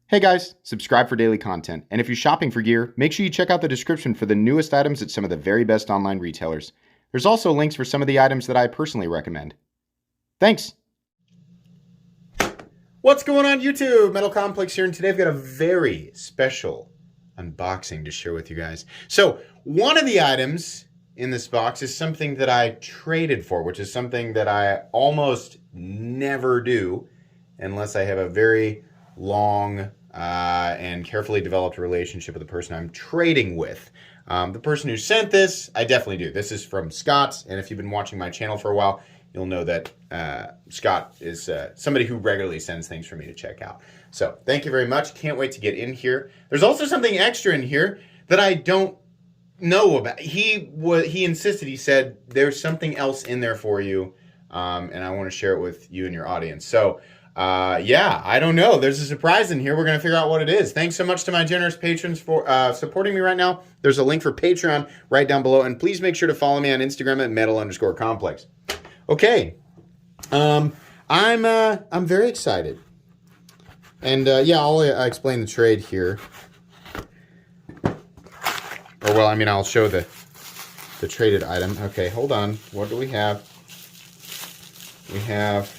Hey guys, subscribe for daily content. And if you're shopping for gear, make sure you check out the description for the newest items at some of the very best online retailers. There's also links for some of the items that I personally recommend. Thanks! What's going on YouTube? Metal Complex here, and today I've got a very special unboxing to share with you guys. So, one of the items in this box is something that I traded for, which is something that I almost never do unless I have a very long and carefully developed relationship with the person I'm trading with. The person who sent this, I definitely do. This is from Scott, and if you've been watching my channel for a while, you'll know that Scott is somebody who regularly sends things for me to check out. So thank you very much. Can't wait to get in here. There's also something extra in here that I don't know about. He insisted. He said there's something else in there for you, and I want to share it with you and your audience. So yeah, I don't know. There's a surprise in here. We're going to figure out what it is. Thanks so much to my generous patrons for supporting me right now. There's a link for Patreon right down below, and please make sure to follow me on Instagram at metal_complex. Okay, I'm very excited, and yeah, I'll explain the trade here. Or well, I mean, I'll show the traded item. Okay, hold on. What do we have? We have.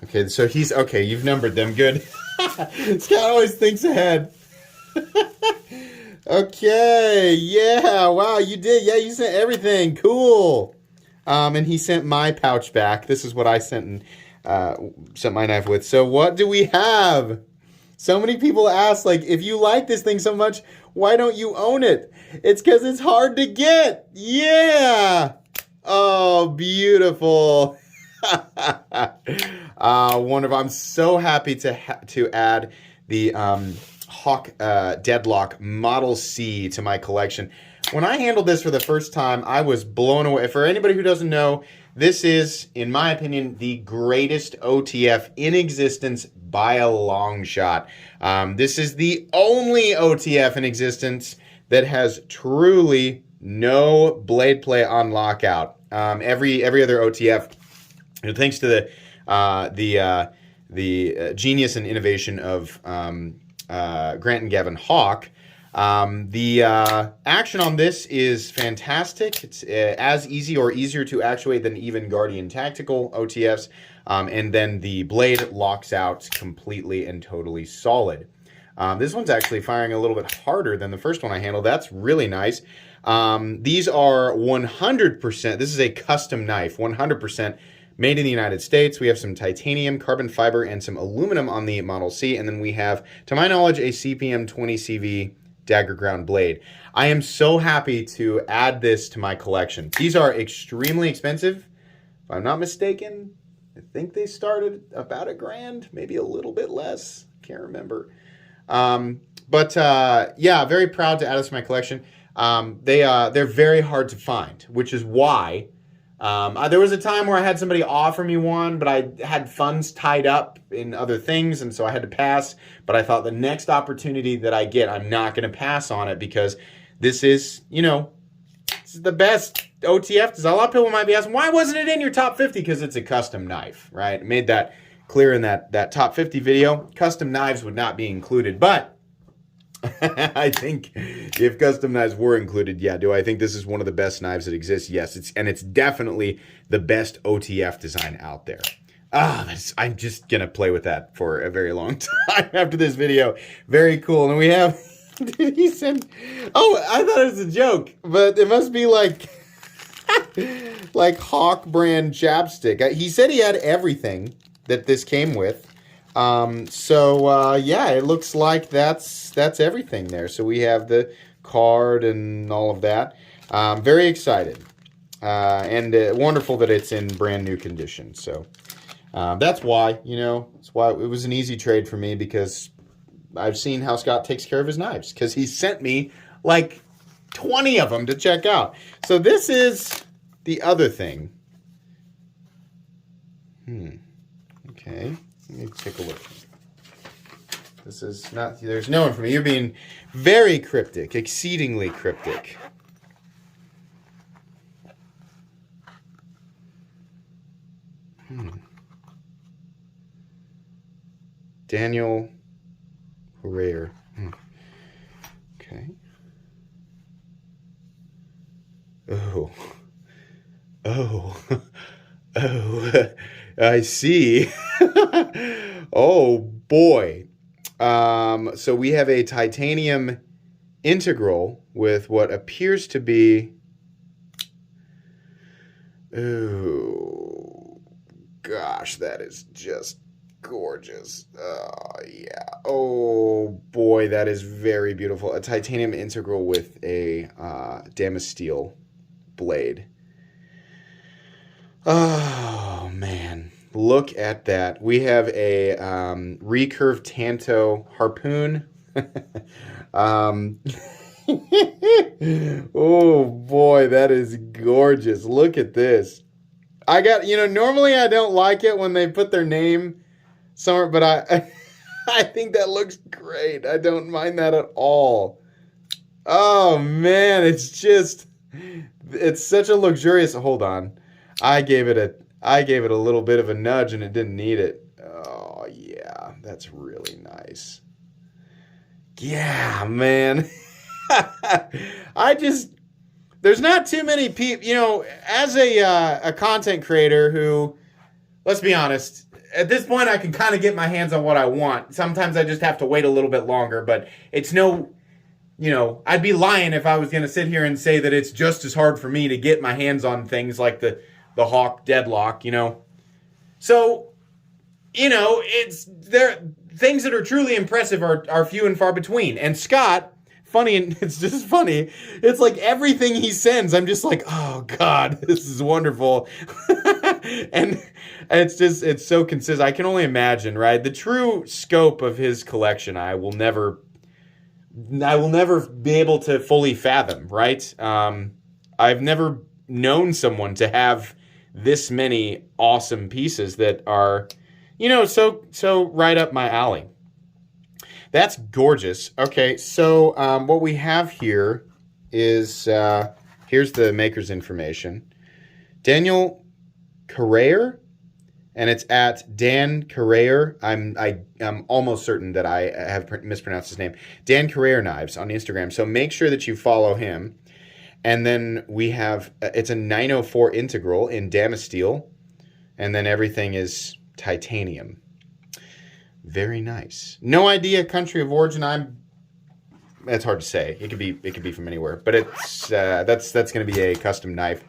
Okay, so okay, you've numbered them. Good. Scott always thinks ahead. Okay, yeah, wow, you did. Yeah, you sent everything. Cool. And he sent my pouch back. This is what I sent my knife with. So what do we have? So many people ask, like, if you like this thing so much, why don't you own it? It's because it's hard to get. Yeah. Oh, beautiful. Wonderful. I'm so happy to add the Hawk Deadlock Model C to my collection. When I handled this for the first time, I was blown away. For anybody who doesn't know, this is, in my opinion, the greatest OTF in existence by a long shot. This is the only OTF in existence that has truly no blade play on lockout. Every other OTF, thanks to the genius and innovation of Grant and Gavin Hawk, the action on this is fantastic. It's as easy or easier to actuate than even Guardian Tactical OTFs, and then the blade locks out completely and totally solid. This one's actually firing a little bit harder than the first one I handled. That's really nice. These are 100%, this is a custom knife, 100% made in the United States. We have some titanium, carbon fiber, and some aluminum on the Model C. And then we have, to my knowledge, a CPM 20CV dagger ground blade. I am so happy to add this to my collection. These are extremely expensive. If I'm not mistaken, I think they started about $1,000, maybe a little bit less. Can't remember. Yeah, very proud to add this to my collection. They're very hard to find, which is why there was a time where I had somebody offer me one, but I had funds tied up in other things, and so I had to pass. But I thought the next opportunity that I get, I'm not going to pass on it, because this is, this is the best OTF. A lot of people might be asking, why wasn't it in your top 50? Because it's a custom knife, right? I made that clear in that top 50 video. Custom knives would not be included, but I think if custom knives were included, yeah, do I think this is one of the best knives that exists? Yes, it's definitely the best OTF design out there. I'm just gonna play with that for a very long time after this video. Very cool. And we have, did he send? Oh, I thought it was a joke, but it must be like like Hawk brand chapstick. He said he had everything that this came with. Yeah, it looks like that's everything there. So we have the card and all of that. Very excited. And wonderful that it's in brand new condition. So that's why, that's why it was an easy trade for me, because I've seen how Scott takes care of his knives, because he sent me like 20 of them to check out. So this is the other thing. Okay. Let me take a look. This is not, there's no one for me. You're being very cryptic, exceedingly cryptic. Daniel Rare. Okay. Oh. Oh. Oh. I see. Oh, boy. So we have a titanium integral with what appears to be... Oh, gosh, that is just gorgeous. Yeah. Oh, boy, that is very beautiful. A titanium integral with a Damasteel blade. Oh, man. Look at that. We have a recurve Tanto harpoon. Oh, boy, that is gorgeous. Look at this. I got, normally I don't like it when they put their name somewhere, but I think that looks great. I don't mind that at all. Oh, man, it's such a luxurious, hold on. I gave it a little bit of a nudge and it didn't need it. Oh, yeah, that's really nice. Yeah, man. There's not too many people, as a content creator who, let's be honest, at this point I can kind of get my hands on what I want. Sometimes I just have to wait a little bit longer, but it's I'd be lying if I was going to sit here and say that it's just as hard for me to get my hands on things like the Hawk Deadlock, So, it's things that are truly impressive are few and far between. And Scott, funny, and it's just funny, it's like everything he sends, I'm just like, oh God, this is wonderful. And it's so consistent. I can only imagine, right? The true scope of his collection, I will never be able to fully fathom, right? I've never known someone to have this many awesome pieces that are, so right up my alley. That's gorgeous. Okay, so what we have here is, here's the maker's information. Daniel Carrere, and it's at Dan Carrere. I'm almost certain that I have mispronounced his name. Dan Carrere Knives on Instagram. So make sure that you follow him. And then we have, it's a 904 integral in Damasteel. And then everything is titanium. Very nice. No idea country of origin. That's hard to say. It could be from anywhere. But it's that's going to be a custom knife.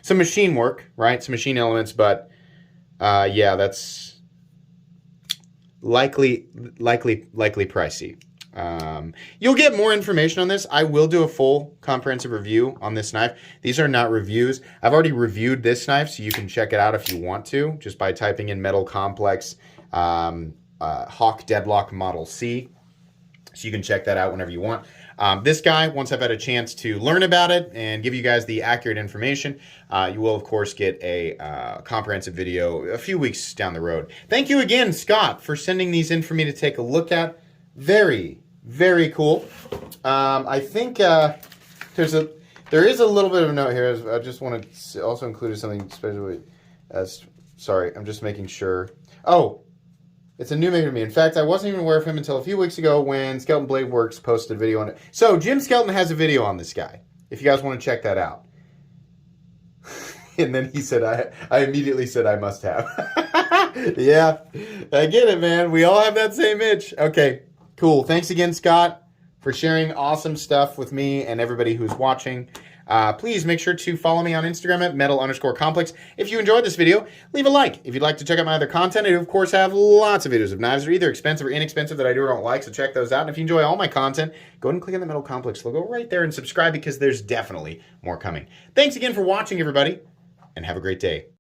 Some machine work, right? Some machine elements, but yeah, that's likely pricey. You'll get more information on this. I will do a full comprehensive review on this knife. These are not reviews. I've already reviewed this knife, so you can check it out if you want to, just by typing in Metal Complex Hawk Deadlock Model C. So you can check that out whenever you want. This guy, once I've had a chance to learn about it and give you guys the accurate information, you will, of course, get a comprehensive video a few weeks down the road. Thank you again, Scott, for sending these in for me to take a look at. Very, very cool. I think there is a little bit of a note here. I just want to also include something special. Sorry, I'm just making sure. Oh, it's a new maker to me. In fact, I wasn't even aware of him until a few weeks ago when Skeleton Blade Works posted a video on it. So, Jim Skelton has a video on this guy, if you guys want to check that out. And then he said, I immediately said I must have. Yeah, I get it, man. We all have that same itch. Okay, cool. Thanks again, Scott, for sharing awesome stuff with me and everybody who's watching. Please make sure to follow me on Instagram at metal_complex. If you enjoyed this video, leave a like. If you'd like to check out my other content, I do, of course, have lots of videos of knives that are either expensive or inexpensive that I do or don't like, so check those out. And if you enjoy all my content, go ahead and click on the Metal Complex logo right there and subscribe, because there's definitely more coming. Thanks again for watching, everybody, and have a great day.